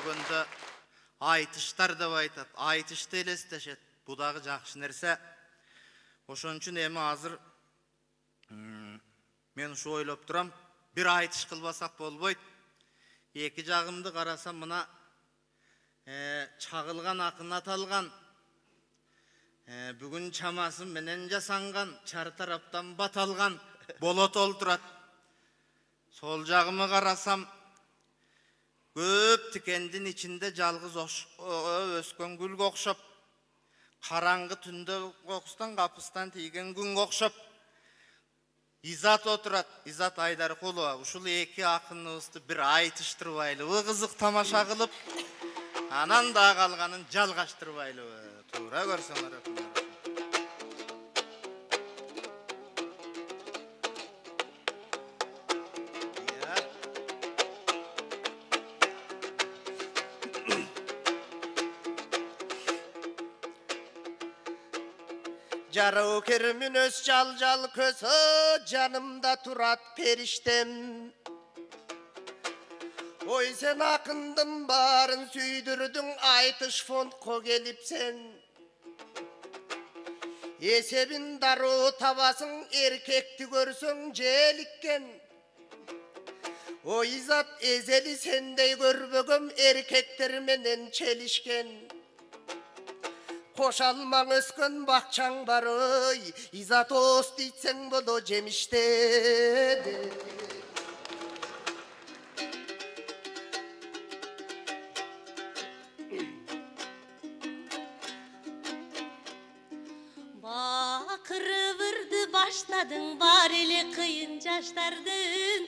көргөндө айтыштар деп айтат, айтышты элестешет. Бу дагы жакшы нерсе. Ошон үчүн эми азыр мен ушу ойлоп турам, бир айтыш кылбасак болбойт. Эки жагымды карасам, мына чагылган акын аталган, бүгүн чамасы менен жасанган, чар тараптан баталган болот олтурат. Сол жагыма карасам, көп тикендин ичинде жалгыз өскөн гүлгө окшоп, караңгы түндө кокустан капыстан тийген күнгө окшоп Изат отурат, Изат Айдаркулова. Ушул эки акыныбызды бир айтыштырбайлыбы, кызык тамаша кылып, анан да калганын жалгаштырбайлыбы. Туура көрсөңөр. Жарау кермін өз жал-жал көзі, жанымда турат періштем. Ой, сен ақындың барын сүйдірдің, айтыш фондқа келіпсен. Есебін дару табасың, еркекті көрсің желіккен. Ой, Изат езелі сендей көрбөгім, еркектерменен челішкен. Қошалмаң өскін бақчаң бар ой, Изат ос дейтсең боло жеміштеді. Бақырыбырды баштадың, бар еле қиын жаштардың.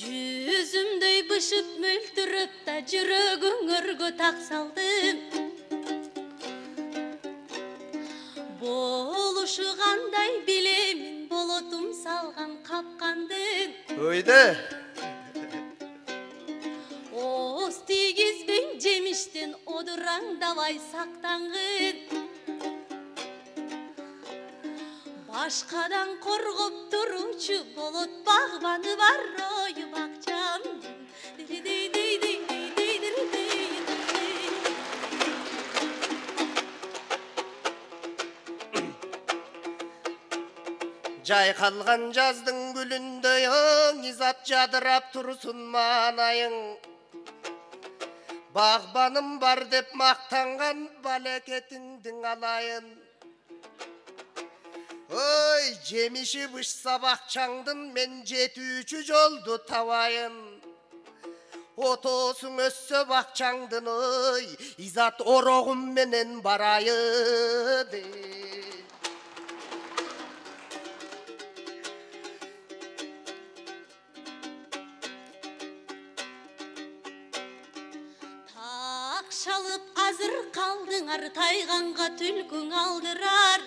Жүзімдөй бышып мөлтіріп та жүрегің өргө тақсалдым. Болушы қандай білемін, болотум салған қапқандың. Өйді? Оз тигізбен жеміштен одыраңдабай сақтаңғын. Башқадан қорғып тұручу болот бағбаны бар ой бақчам. Жайқалған жаздың гүліндейің, Изат жадырап тұрсын манайың. Бағбаным бар деп мақтанған, балекетіңдің алайын. Ой, жемиши бышса бақчаңдын, мен жетүүчү жолду табайын. Отосуң өссө бақчаңдын, ой, Изат орогум менен барайын. Так шалып азыр калдыңар, тайганга түлкүң алдырар.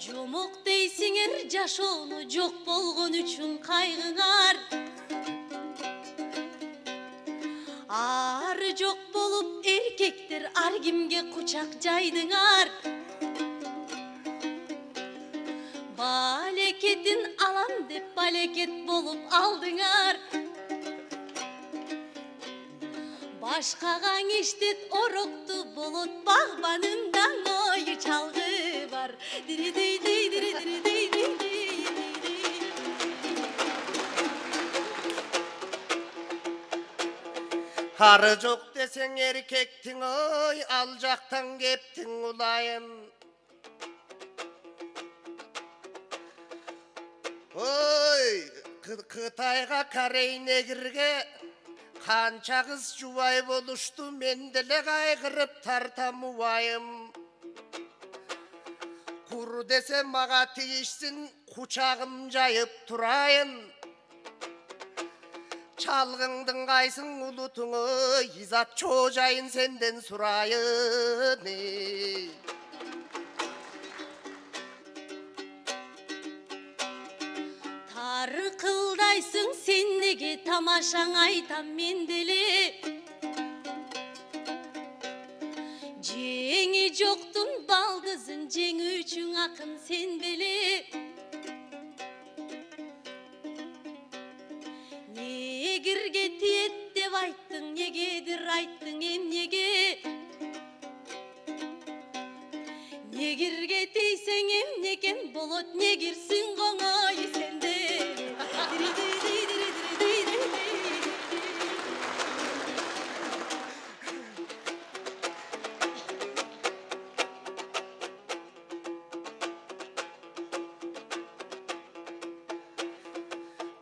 Жомок дейсиңер, жашоону жок болгон үчүн кайгыңар. Ары жок болуп эркектер ар кимге кучак жайдыңар. Балекетин алам деп балекет болуп алдыңар. Башкагаң иштет орокту болот багбанымдан ою чалгы бар. Ары жок десең эркектиң, ой, ал жактан кептиң улайын. Ой, Кытайга, Корей негирге канча кыз жубай болушту, мен деле кайгырып тартам убайым. Кур десе мага тийишсин, кучагым жайып турайын. Чалгыңдың кайсың улутуңу, Изат чожайын сенден сурайын. Таркылдайсың сен неге, тамашаң айтам мен деле. Жеңи жоктун балдызын жеңүүчүң акын сен беле. негирге тиет деп айттың, негедир айттың эмнеге? Негирге тийсең эмнекен болот, негирсиң коңой сенде.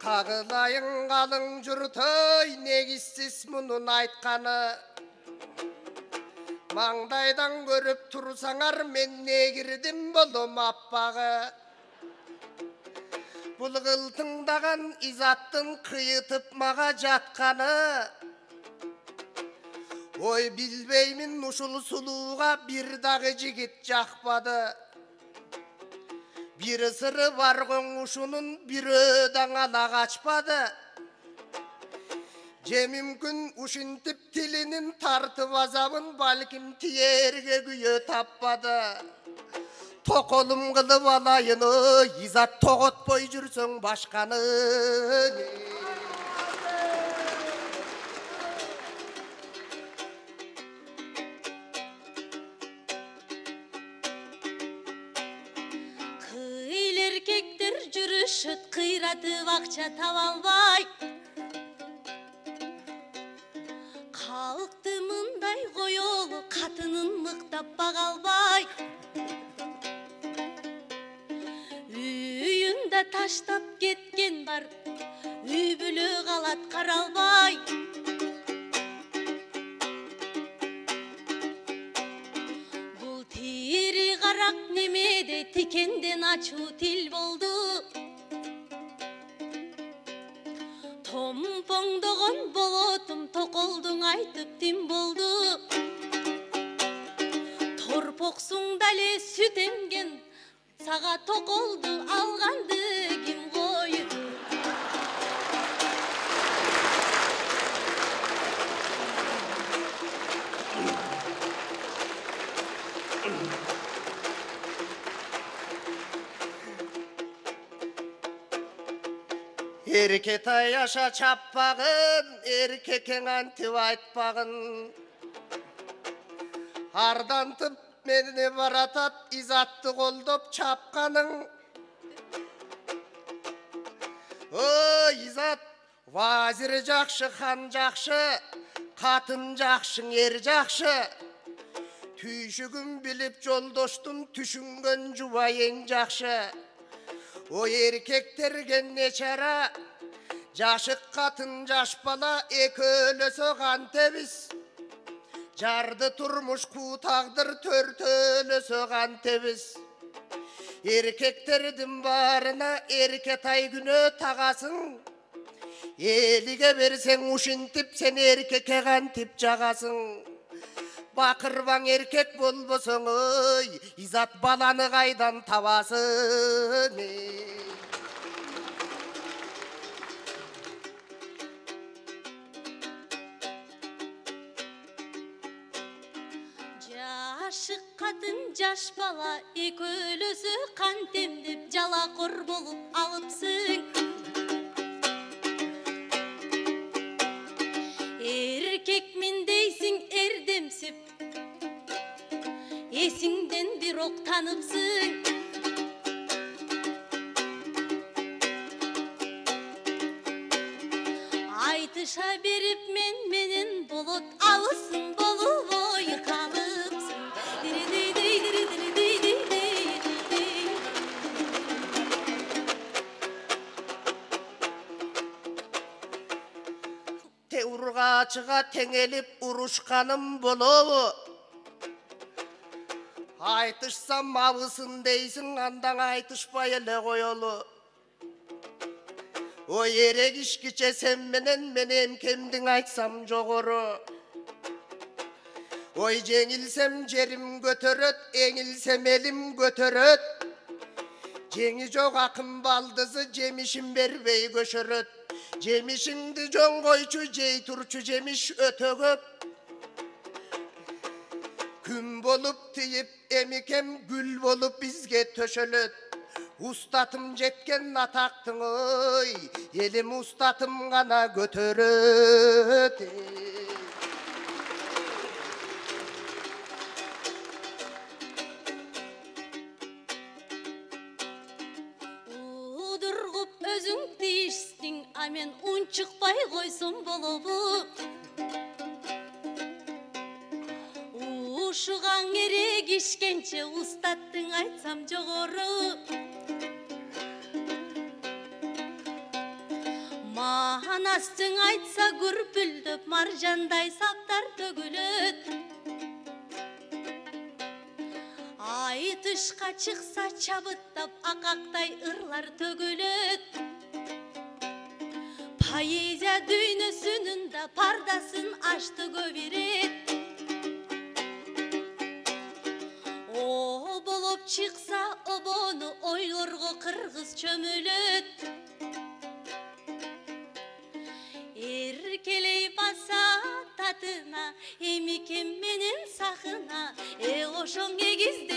Қағылайын қалың жұртой, негізсіз мұнын айтқаны. Маңдайдан көріп тұрсаңар, мен негірдім болым аппағы. Бұл қылтыңдаған изаттың қиытып маға жатқаны. Ой, білбеймін ұшыл сұлуға бір дағы жігіт жақпады. Бiri sırı var konuşunun, biri dağına kaçmadı. Cemimkün uşintip tilinin tartıp azabın balkim tiyerge güye tapmadı. Tokolum kılıp alayını, izat toğut boy jürsün başkanı. Erkekler жүрүшүт кыйратып акча таба албай. Калкты мындай коёлу, катынын мыктап бага албай. Үйүндө таштап кеткен бар, үй бүлө калат каралбай. Карак немеде тикенден ачуу тил болду. Томпоңдогон болотум токолдуң айтып тим болду. Торпоксуң дале сүт эмген, сага токолду алганды ким койду? Erkekay yaşa çappağın, erkeken antip aytpağın. Ardantıp meni baratat, izattı koldop çapkanın. O izat, vazir jakşı, han jakşı, katın jakşın, er jakşı. Tüyşügün bilip joldoştun, tüşüngen jubayın jakşı. O erkekterge ne çara, jaşık katın jaş bala ekölösö kantebiz. Jardı turmuş kutagdır törtölösö kantebiz. Erkekterdim barına erketay günü tagasın. Elige versen uşintip sen erkeke kantip jagasın. Bakırban erkek bolbosoň oy, izat balany kaydan tabasın. Jaşık kadın jaş bala ekölösü kantemdip jalakor bolup alıpsın. Erkekmin deysin erdemsip, esinden bir ok tanıpsın. Aytışa berip menen bolot alısın bolup oy kalıpsın. Teurgaçıga teňelip uruşkanım bolobu. Aytışsam mabısın deysin, andan aytışpay ele koyolu. O erek işkiçe sen menen, men emkemdin aytsam jogoru. Oy jеңilsem jerim götöröt, eňilsem elim götöröt. Jeňi jok akın baldızı, jemişin berbey göşöröt. Jemişiňdi joň koyçu, jey turçu jemiş ötö köp. Gün bolup tiyip emikem, gül bolup bizge töşölöt. Устатым жеткен атақтың ой, елім устатым ғана көтерет. Удырғып өзің дейшсің, амен ұн шықпай қойсын болобу. Ушыған керек ішкенше устаттың айтсам жоғыры. Манастың айтса күрпілдіп, маржандай саптар төгілет. Ай тышқа чықса чабыттап, ақақтай ырлар төгілет. Поэзия дүйнөсүнүн пардасын ашты көберет. О болып чықса обону ойлорго кыргыз чөмүлөт. Эркелей баса татына, эми кем менен сахына, ошоң эгизде